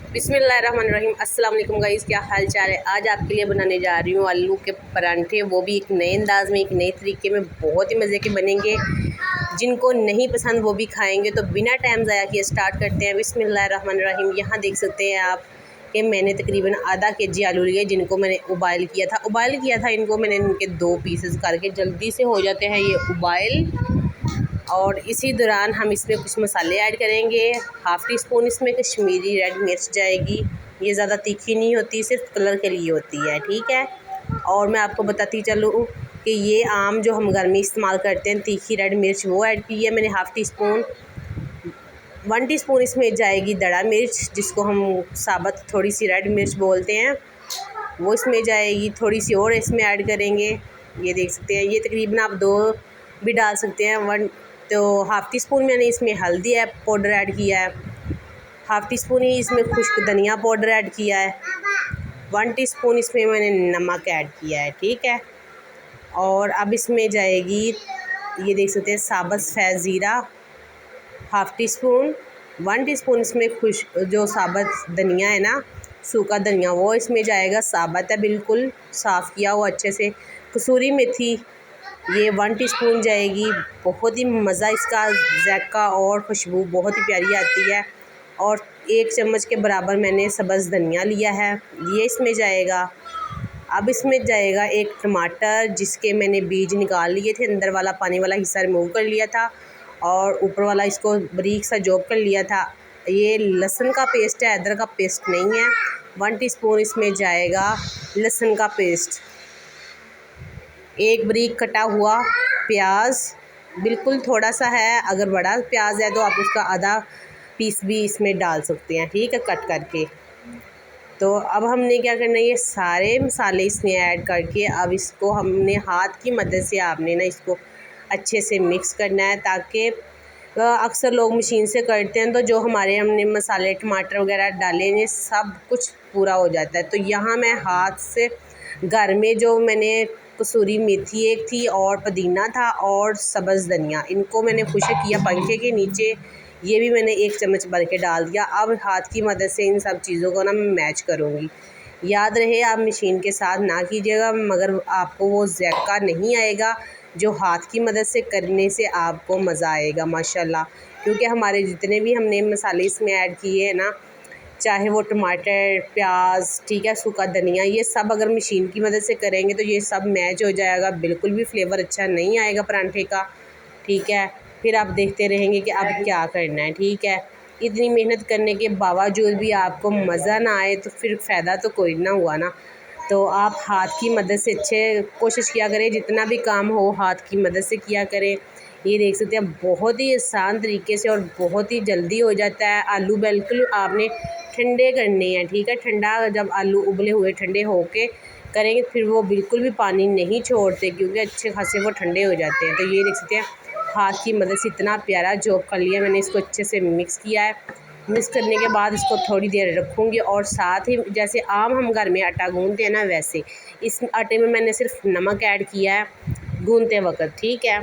बिस्मिल्लाहिर्रहमानिर्रहीम। अस्सलाम वालेकुम गाइस, क्या हाल चाल है। आज आपके लिए बनाने जा रही हूँ आलू के परांठे, वो भी एक नए अंदाज़ में, एक नए तरीके में। बहुत ही मज़े के बनेंगे। जिनको नहीं पसंद वो भी खाएंगे। तो बिना टाइम ज़ाया किए स्टार्ट करते हैं। बिस्मिल्लाहिर्रहमानिर्रहीम। यहाँ देख सकते हैं आप कि मैंने तकरीबन आधा केजी आलू लिए, जिनको मैंने उबाइल किया था। इनको मैंने इनके 2 पीसेस करके, जल्दी से हो जाते हैं ये उबाइल। और इसी दौरान हम इसमें कुछ मसाले ऐड करेंगे। हाफ़ टी स्पून इसमें कश्मीरी रेड मिर्च जाएगी। ये ज़्यादा तीखी नहीं होती, सिर्फ कलर के लिए होती है, ठीक है। और मैं आपको बताती चलूँ कि ये आम जो हम घर में इस्तेमाल करते हैं तीखी रेड मिर्च, वो ऐड की है मैंने हाफ़ टी स्पून। 1 टीस्पून इसमें जाएगी दड़ा मिर्च, जिसको हम साबुत थोड़ी सी रेड मिर्च बोलते हैं, वो इसमें जाएगी। थोड़ी सी और इसमें ऐड करेंगे। ये देख सकते हैं। ये तकरीबन आप 2 भी डाल सकते हैं। 1 तो हाफ़ टी स्पून मैंने इसमें हल्दी पाउडर ऐड किया है। हाफ़ टी स्पून ही इसमें खुश्क धनिया पाउडर ऐड किया है। 1 टीस्पून इसमें मैंने नमक ऐड किया है, ठीक है। और अब इसमें जाएगी, ये देख सकते हैं, साबुत सफ़ेद ज़ीरा हाफ़ टी स्पून। 1 टीस्पून इसमें जो साबुत धनिया है ना, सूखा धनिया, वो इसमें जाएगा, साबुत है, बिल्कुल साफ़ किया हुआ अच्छे से। कसूरी मेथी ये 1 टीस्पून जाएगी। बहुत ही मज़ा इसका, ज़ायक़ा और खुशबू बहुत ही प्यारी आती है। और 1 चम्मच के बराबर मैंने सब्ज़ धनिया लिया है, ये इसमें जाएगा। अब इसमें जाएगा 1 टमाटर, जिसके मैंने बीज निकाल लिए थे, अंदर वाला पानी वाला हिस्सा रिमूव कर लिया था और ऊपर वाला इसको बारीक सा चॉप कर लिया था। ये लहसुन का पेस्ट है, अदरक का पेस्ट नहीं है। 1 टीस्पून इसमें जाएगा लहसुन का पेस्ट। 1 बारीक कटा हुआ प्याज, बिल्कुल थोड़ा सा है, अगर बड़ा प्याज है तो आप उसका आधा पीस भी इसमें डाल सकते हैं, ठीक है, कट करके। तो अब हमने क्या करना है, ये सारे मसाले इसमें ऐड करके अब इसको हमने हाथ की मदद से, आपने ना इसको अच्छे से मिक्स करना है, ताकि अक्सर लोग मशीन से करते हैं तो जो हमने मसाले टमाटर वगैरह डाले हैं सब कुछ पूरा हो जाता है। तो यहाँ मैं हाथ से घर में जो मैंने कसूरी मेथी 1 थी और पुदीना था और सब्ज़ धनिया, इनको मैंने खुश्क किया पंखे के नीचे। ये भी मैंने 1 चम्मच भर के डाल दिया। अब हाथ की मदद से इन सब चीज़ों को ना मैं मैच करूँगी। याद रहे, आप मशीन के साथ ना कीजिएगा, मगर आपको वो ज़ायक़ा नहीं आएगा जो हाथ की मदद से करने से आपको मज़ा आएगा माशाल्लाह। क्योंकि हमारे जितने भी हमने मसाले इसमें ऐड किए हैं ना, चाहे वो टमाटर, प्याज, ठीक है, सूखा धनिया, ये सब अगर मशीन की मदद से करेंगे तो ये सब मैच हो जाएगा, बिल्कुल भी फ्लेवर अच्छा नहीं आएगा परांठे का, ठीक है। फिर आप देखते रहेंगे कि अब क्या करना है, ठीक है। इतनी मेहनत करने के बावजूद भी आपको मज़ा ना आए तो फिर फ़ायदा तो कोई ना हुआ ना। तो आप हाथ की मदद से अच्छे कोशिश किया करें, जितना भी काम हो हाथ की मदद से किया करें। ये देख सकते हैं, बहुत ही आसान तरीके से और बहुत ही जल्दी हो जाता है। आलू बिल्कुल आपने ठंडे करने हैं, ठीक है। ठंडा, जब आलू उबले हुए ठंडे होके करेंगे फिर वो बिल्कुल भी पानी नहीं छोड़ते, क्योंकि अच्छे खासे वो ठंडे हो जाते हैं। तो ये देख सकते हैं, हाथ की मदद से इतना प्यारा जॉब कर लिया मैंने। इसको अच्छे से मिक्स किया है। मिक्स करने के बाद इसको थोड़ी देर रखूँगी और साथ ही जैसे आम हम घर में आटा गूँथते हैं ना, वैसे इस आटे में मैंने सिर्फ नमक ऐड किया है गूँथते वक्त, ठीक है।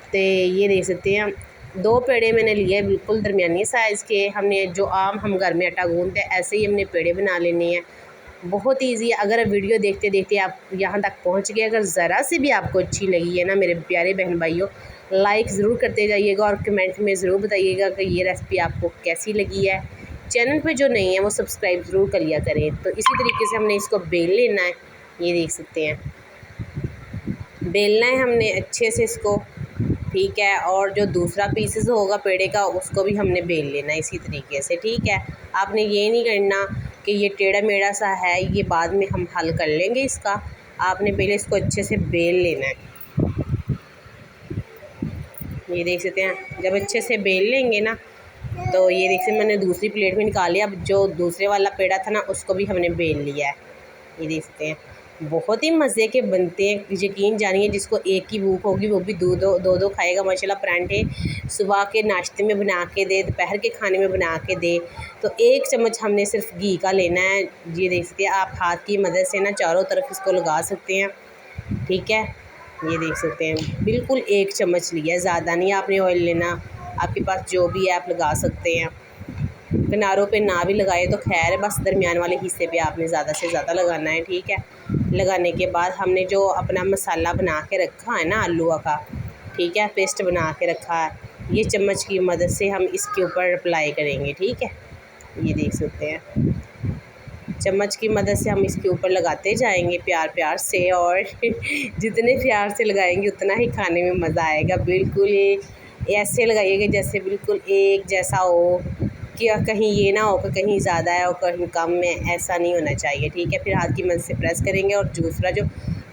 तो ये देख सकते हैं, 2 पेड़े मैंने लिए बिल्कुल दरमियानी साइज़ के। हमने जो आम हम घर में आटा गूँथते हैं ऐसे ही हमने पेड़े बना लेने हैं। बहुत ईजी है। अगर वीडियो देखते देखते आप यहाँ तक पहुँच गए, अगर ज़रा सी भी आपको अच्छी लगी है ना मेरे प्यारे बहन भाइयों, लाइक ज़रूर करते जाइएगा और कमेंट में ज़रूर बताइएगा कि ये रेसिपी आपको कैसी लगी है। चैनल पे जो नहीं है वो सब्सक्राइब ज़रूर कर लिया करें। तो इसी तरीके से हमने इसको बेल लेना है। ये देख सकते हैं, बेलना है हमने अच्छे से इसको, ठीक है। और जो दूसरा पीसेस होगा पेड़े का, उसको भी हमने बेल लेना है इसी तरीके से, ठीक है। आपने ये नहीं करना कि ये टेढ़ा मेढ़ा सा है, ये बाद में हम हल कर लेंगे इसका। आपने पहले इसको अच्छे से बेल लेना है। ये देख सकते हैं, जब अच्छे से बेल लेंगे ना, तो ये देख सकते, मैंने दूसरी प्लेट में निकाल लिया। अब जो दूसरे वाला पेड़ा था ना, उसको भी हमने बेल लिया है। ये देख सकते हैं, बहुत ही मज़े के बनते हैं, यकीन जानिए। जिसको एक की भूख होगी वो भी दो खाएगा माशाल्लाह। परांठे सुबह के नाश्ते में बना के दे, दोपहर के खाने में बना के दे। तो 1 चम्मच हमने सिर्फ घी का लेना है। ये देख सकते हैं, आप हाथ की मदद से ना चारों तरफ इसको लगा सकते हैं, ठीक है। ये देख सकते हैं, बिल्कुल 1 चम्मच लिया, ज़्यादा नहीं आपने ऑयल लेना। आपके पास जो भी है आप लगा सकते हैं। किनारों पे ना भी लगाए तो खैर है, बस दरमियान वाले हिस्से पे आपने ज़्यादा से ज़्यादा लगाना है, ठीक है। लगाने के बाद हमने जो अपना मसाला बना के रखा है ना आलू का, ठीक है, पेस्ट बना के रखा है, ये चम्मच की मदद से हम इसके ऊपर अप्लाई करेंगे, ठीक है। ये देख सकते हैं, चम्मच की मदद से हम इसके ऊपर लगाते जाएंगे प्यार प्यार से, और जितने प्यार से लगाएंगे उतना ही खाने में मज़ा आएगा। बिल्कुल ऐसे लगाइएगा जैसे बिल्कुल एक जैसा हो, कि कहीं ये ना हो कि कहीं ज़्यादा है और कहीं कम में, ऐसा नहीं होना चाहिए, ठीक है। फिर हाथ की मदद से प्रेस करेंगे और दूसरा जो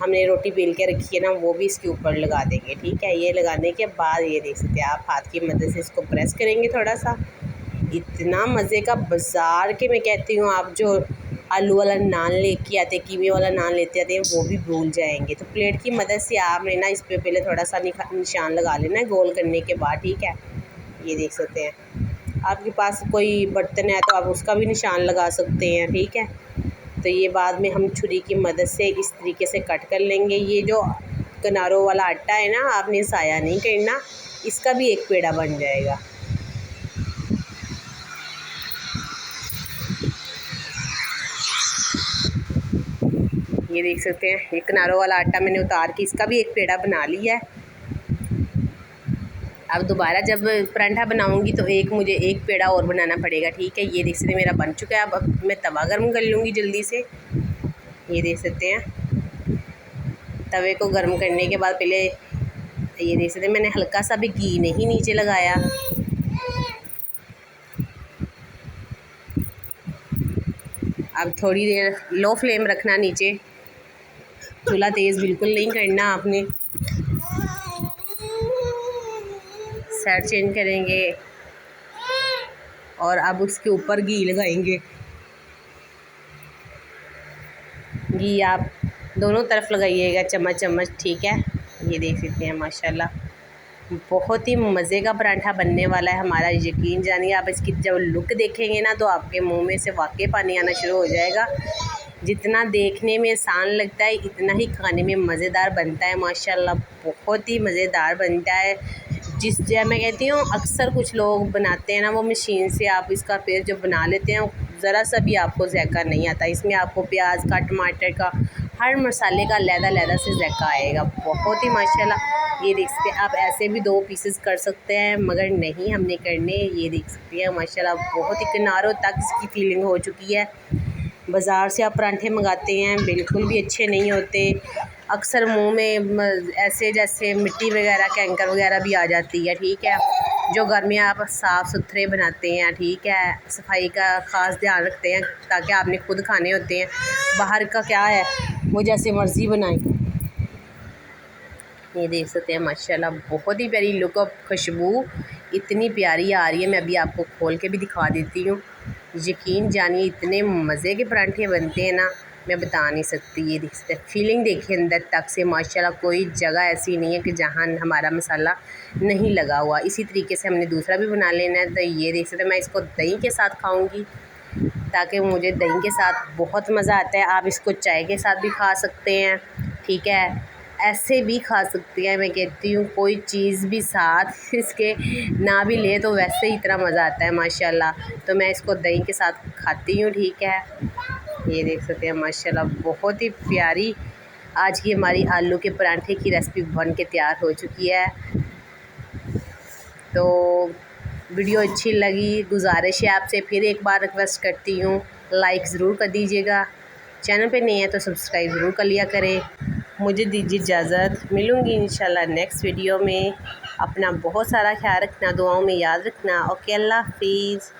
हमने रोटी बेल के रखी है ना वो भी इसके ऊपर लगा देंगे, ठीक है। ये लगाने के बाद ये देख सकते हैं आप, हाथ की मदद से इसको प्रेस करेंगे थोड़ा सा। इतना मज़े का बाज़ार के मैं कहती हूँ, आप जो आलू वाला नान लेके आते, कीमे वाला नान लेते आते हैं, वो भी भूल जाएंगे। तो प्लेट की मदद से आपने ना इस पर पहले थोड़ा सा निशान लगा लेना है गोल करने के बाद, ठीक है। ये देख सकते हैं, आपके पास कोई बर्तन है तो आप उसका भी निशान लगा सकते हैं, ठीक है। तो ये बाद में हम छुरी की मदद से इस तरीके से कट कर लेंगे। ये जो किनारों वाला आटा है ना, आपने ज़ाया नहीं करना, इसका भी एक पेड़ा बन जाएगा। ये देख सकते हैं, ये किनारों वाला आटा मैंने उतार के इसका भी एक पेड़ा बना लिया है। अब दोबारा जब परांठा बनाऊंगी तो मुझे एक पेड़ा और बनाना पड़ेगा, ठीक है। ये देख सकते हैं मेरा बन चुका है। अब मैं तवा गर्म कर लूँगी जल्दी से। ये देख सकते हैं, तवे को गर्म करने के बाद पहले ये देख सकते हैं मैंने हल्का सा भी घी नहीं नीचे लगाया। अब थोड़ी देर लो फ्लेम रखना नीचे, चूल्हा तेज़ बिल्कुल नहीं करना आपने। साइड चेंज करेंगे और अब उसके ऊपर घी लगाएंगे। घी आप दोनों तरफ लगाइएगा चम्मच चम्मच, ठीक है। ये देख सकते हैं माशाल्लाह बहुत ही मज़े का पराठा बनने वाला है हमारा, यकीन जानिए। आप इसकी जब लुक देखेंगे ना तो आपके मुंह में से वाकई पानी आना शुरू हो जाएगा। जितना देखने में आसान लगता है इतना ही खाने में मज़ेदार बनता है माशाल्लाह, बहुत ही मज़ेदार बनता है। जिस जगह मैं कहती हूँ अक्सर कुछ लोग बनाते हैं ना वो मशीन से, आप इसका पेस्ट जो बना लेते हैं ज़रा सा भी आपको ज़ायका नहीं आता। इसमें आपको प्याज का, टमाटर का, हर मसाले का लहदा से ज़ायका आएगा, बहुत ही माशाल्लाह। ये देख सकते हैं आप, ऐसे भी 2 पीसेस कर सकते हैं मगर नहीं हमने करने। ये देख सकते हैं माशाल्लाह बहुत ही किनारों तक इसकी फीलिंग हो चुकी है। बाज़ार से आप परांठे मंगाते हैं बिल्कुल भी अच्छे नहीं होते, अक्सर मुंह में ऐसे जैसे मिट्टी वगैरह, कैंकर वगैरह भी आ जाती है, ठीक है। जो घर में आप साफ़ सुथरे बनाते हैं, ठीक है, सफाई का ख़ास ध्यान रखते हैं ताकि आपने खुद खाने होते हैं। बाहर का क्या है, वो जैसे मर्ज़ी बनाएं। ये देख सकते हैं माशाल्लाह बहुत ही प्यारी लुक और खुशबू इतनी प्यारी आ रही है। मैं अभी आपको खोल के भी दिखा देती हूँ, यकीन जानिए इतने मज़े के परांठे बनते हैं ना, मैं बता नहीं सकती। ये देख सकते हैं, फीलिंग देखिए अंदर तक से माशाल्लाह, कोई जगह ऐसी नहीं है कि जहाँ हमारा मसाला नहीं लगा हुआ। इसी तरीके से हमने दूसरा भी बना लेना है। तो ये देख सकते हैं, मैं इसको दही के साथ खाऊंगी ताकि मुझे दही के साथ बहुत मज़ा आता है। आप इसको चाय के साथ भी खा सकते हैं, ठीक है, ऐसे भी खा सकती हैं। मैं कहती हूँ कोई चीज़ भी साथ इसके ना भी ले तो वैसे ही इतना मज़ा आता है माशाल्लाह। तो मैं इसको दही के साथ खाती हूँ, ठीक है। ये देख सकते हैं माशाल्लाह बहुत ही प्यारी आज की हमारी आलू के परांठे की रेसिपी बन के तैयार हो चुकी है। तो वीडियो अच्छी लगी, गुजारिश है आपसे फिर एक बार रिक्वेस्ट करती हूँ लाइक ज़रूर कर दीजिएगा, चैनल पे नहीं है तो सब्सक्राइब ज़रूर कर लिया करें। मुझे दीजिए इजाज़त, मिलूँगी इंशाल्लाह नेक्स्ट वीडियो में। अपना बहुत सारा ख्याल रखना, दुआओं में याद रखना। ओके, अल्लाह हाफिज़।